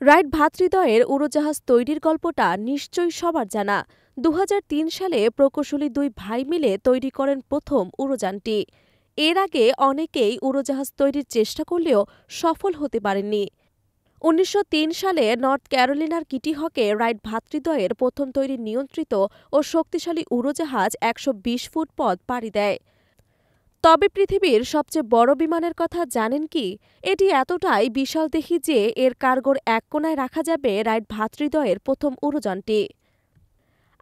Right ভ্রাতৃদ্বয়ের উড়োজাহাজ তৈরির গল্পটা নিশ্চয়ই সবার জানা। ২০০৩ সালে প্রকৌশলী দুই ভাই মিলে তৈরি করেন প্রথম উড়োযানটি। এর আগে অনেকেই উড়োজাহাজ তৈরির চেষ্টা করলেও সফল হতে পারেননি। ১৯০৩ সালে নর্থ ক্যারোলিনার কিটি হকে রাইট ভ্রাতৃদ্বয়ের প্রথম তৈরি নিয়ন্ত্রিত ও শক্তিশালী উড়োজাহাজ ১২০ ফুট পথ পাড়ি দেয়। তবে পৃথিবীর সবচেয়ে বড় বিমানের কথা জানেন কি? এটি এতটাই বিশালদেহী যে এর কার্গোর এক কোণায় রাখা যাবে রাইট ভ্রাতৃদ্বয়ের প্রথম উড়োযানটি।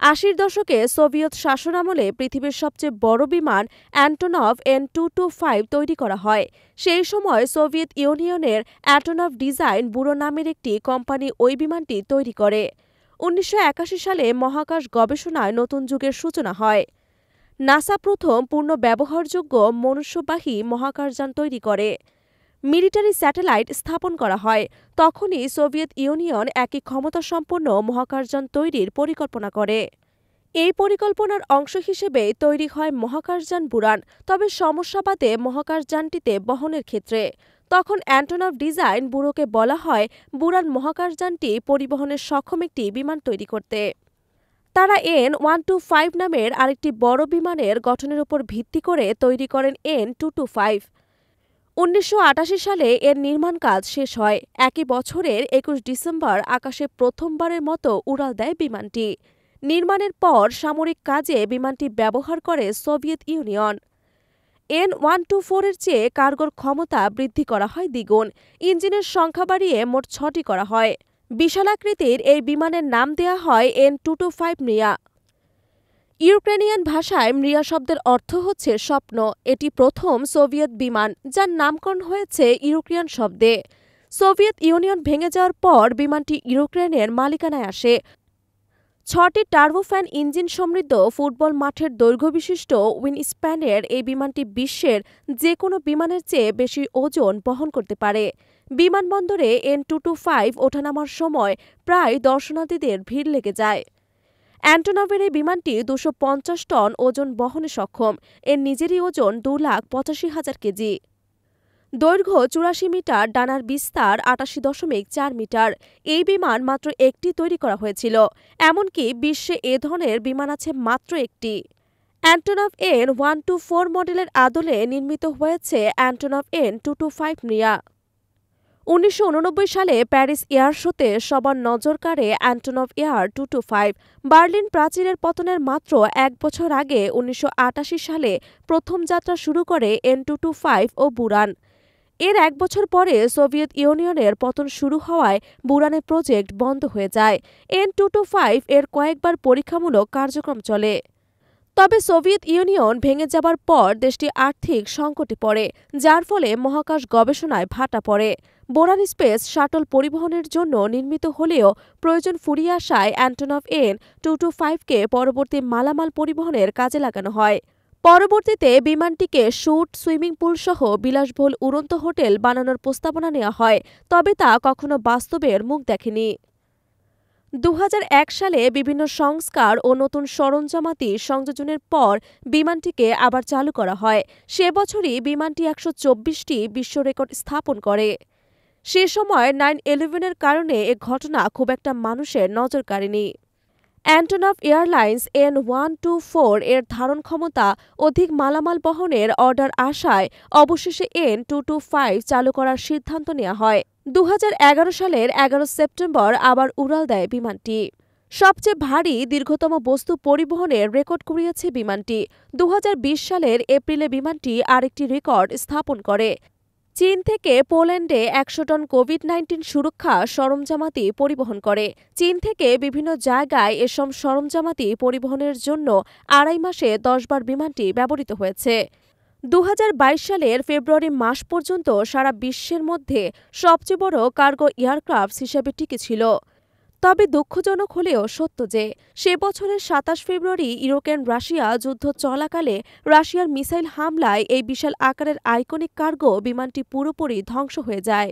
৮০ দশকে সোভিয়েত শাসনামলে পৃথিবীর সবচেয়ে বড় বিমান অ্যান্টোনভ N-225 তৈরি করা হয়। সেই সময় সোভিয়েত ইউনিয়নের অ্যান্টোনভ ডিজাইন ব্যুরো নামের একটি কোম্পানি ওই বিমানটি তৈরি করে। ১৯৮১ সালে মহাকাশ গবেষণায় নতুন যুগের সূচনা হয়। নাসা প্রথম পূর্ণ ব্যবহারযোগ্য মনুষ্যবাহী মহাকাশযান তৈরি করে। মিলিটারি স্যাটেলাইট স্থাপন করা হয়। তখনই সোভিয়েত ইউনিয়ন একই ক্ষমতাসম্পন্ন মহাকাশযান তৈরির পরিকল্পনা করে। এই পরিকল্পনার অংশ হিসেবে তৈরি হয় মহাকাশযান বুরান। তবে সমস্যা বাধে মহাকাশযানটিতে বহনের ক্ষেত্রে। তখন অ্যান্টোনভ ডিজাইন ব্যুরোকে বলা হয় বুরান মহাকাশযানটি পরিবহনের সক্ষম একটি বিমান তৈরি করতে। তারা N-125 নামের আরেকটি বড় বিমানের গঠনের উপর ভিত্তি করে তৈরি করেন N-225। ১৯৮৮ সালে এর নির্মাণ কাজ শেষ হয়। একই বছরের ২১ ডিসেম্বর আকাশে প্রথমবারের মতো উড়াল দেয় বিমানটি। নির্মাণের পর সামরিক কাজে বিমানটি ব্যবহার করে সোভিয়েত ইউনিয়ন। N-124 এর চেয়ে কার্গোর ক্ষমতা বৃদ্ধি করা হয় দ্বিগুণ। ইঞ্জিনের সংখ্যা বাড়িয়ে মোট ৬টি করা হয়। বিশালাকৃতির এই বিমানের নাম দেয়া হয় N-225 মৃয়া। ইউক্রেনিয়ান ভাষায় মৃয়া শব্দের অর্থ হচ্ছে স্বপ্ন। এটি প্রথম সোভিয়েত বিমান যার নামকরণ হয়েছে ইউক্রেনিয়ান শব্দে। সোভিয়েত ইউনিয়ন ভেঙে যাওয়ার পর বিমানটি ইউক্রেনের মালিকানায় আসে। ৬টি টার্বোফ্যান ইঞ্জিন সমৃদ্ধ ফুটবল মাঠের দৈর্ঘ্যবিশিষ্ট উইংস্প্যানের এই বিমানটি বিশ্বের যে কোনো বিমানের চেয়ে বেশি ওজন বহন করতে পারে। বিমানবন্দরে N-225 ওঠানামার সময় প্রায় দর্শনার্থীদের ভিড় লেগে যায়। অ্যান্টোনভের এই বিমানটি ২৫০ টন ওজন বহনে সক্ষম। এর নিজেরই ওজন ২,৮৫,০০০ কেজি। দৈর্ঘ্য ৮৪ মিটার, ডানার বিস্তার ৮৮.৪ মিটার। এই বিমান মাত্র একটি তৈরি করা হয়েছিল। এমনকি বিশ্বে এ ধরনের বিমান আছে মাত্র একটি। অ্যান্টোনভ N-124 মডেলের আদলে নির্মিত হয়েছে অ্যান্টোনভ N-225 মৃয়া। ১৯৮৯ সালে প্যারিস এয়ার শোতে সবার নজর কাড়ে অ্যান্টোনভ এয়ার-225। বার্লিন প্রাচীরের পতনের মাত্র এক বছর আগে ১৯৮৮ সালে প্রথম যাত্রা শুরু করে N-225 ও বুরান। এর এক বছর পরে সোভিয়েত ইউনিয়নের পতন শুরু হওয়ায় বুরানের প্রজেক্ট বন্ধ হয়ে যায়। N-225 এর কয়েকবার পরীক্ষামূলক কার্যক্রম চলে। তবে সোভিয়েত ইউনিয়ন ভেঙে যাবার পর দেশটি আর্থিক সংকটে পড়ে, যার ফলে মহাকাশ গবেষণায় ভাটা পড়ে। বুরান স্পেস শাটল পরিবহনের জন্য নির্মিত হলেও প্রয়োজন ফুরিয়ে আসায় অ্যান্টোনভ N-225কে পরবর্তী মালামাল পরিবহনের কাজে লাগানো হয়। পরবর্তীতে বিমানটিকে শুট, সুইমিং পুল সহ বিলাসবহুল উড়ন্ত হোটেল বানানোর প্রস্তাবনা নেওয়া হয়, তবে তা কখনো বাস্তবের মুখ দেখেনি। ২০০১ সালে বিভিন্ন সংস্কার ও নতুন সরঞ্জামাতি সংযোজনের পর বিমানটিকে আবার চালু করা হয়। সে বছরই বিমানটি ১২৪টি বিশ্ব রেকর্ড স্থাপন করে। সে সময় 9/11-এর কারণে এ ঘটনা খুব একটা মানুষের নজর কাড়েনি। অ্যান্টোনভ এয়ারলাইন্স N-124 এর ধারণ ক্ষমতা অধিক মালামাল বহনের অর্ডার আসায় অবশেষে N-225 চালু করার সিদ্ধান্ত নেওয়া হয়। ২০১১ সালের ১১ সেপ্টেম্বর আবার উড়াল দেয় বিমানটি। সবচেয়ে ভারী দীর্ঘতম বস্তু পরিবহনের রেকর্ড কুড়িয়েছে বিমানটি। ২০২০ সালের এপ্রিলে বিমানটি আরেকটি রেকর্ড স্থাপন করে। চীন থেকে পোল্যান্ডে ১০০ টন কোভিড-১৯ সুরক্ষা সরঞ্জামাতি পরিবহন করে। চীন থেকে বিভিন্ন জায়গায় এসব সরঞ্জামাতি পরিবহনের জন্য ২.৫ মাসে ১০ বার বিমানটি ব্যবহৃত হয়েছে। ২০২২ সালের ফেব্রুয়ারি মাস পর্যন্ত সারা বিশ্বের মধ্যে সবচেয়ে বড় কার্গো এয়ারক্রাফট হিসেবে টিকেছিল। তবে দুঃখজনক হলেও সত্য যে সে বছরের ২৭ ফেব্রুয়ারি ইউক্রেন রাশিয়া যুদ্ধ চলাকালে রাশিয়ার মিসাইল হামলায় এই বিশাল আকারের আইকনিক কার্গো বিমানটি পুরোপুরি ধ্বংস হয়ে যায়।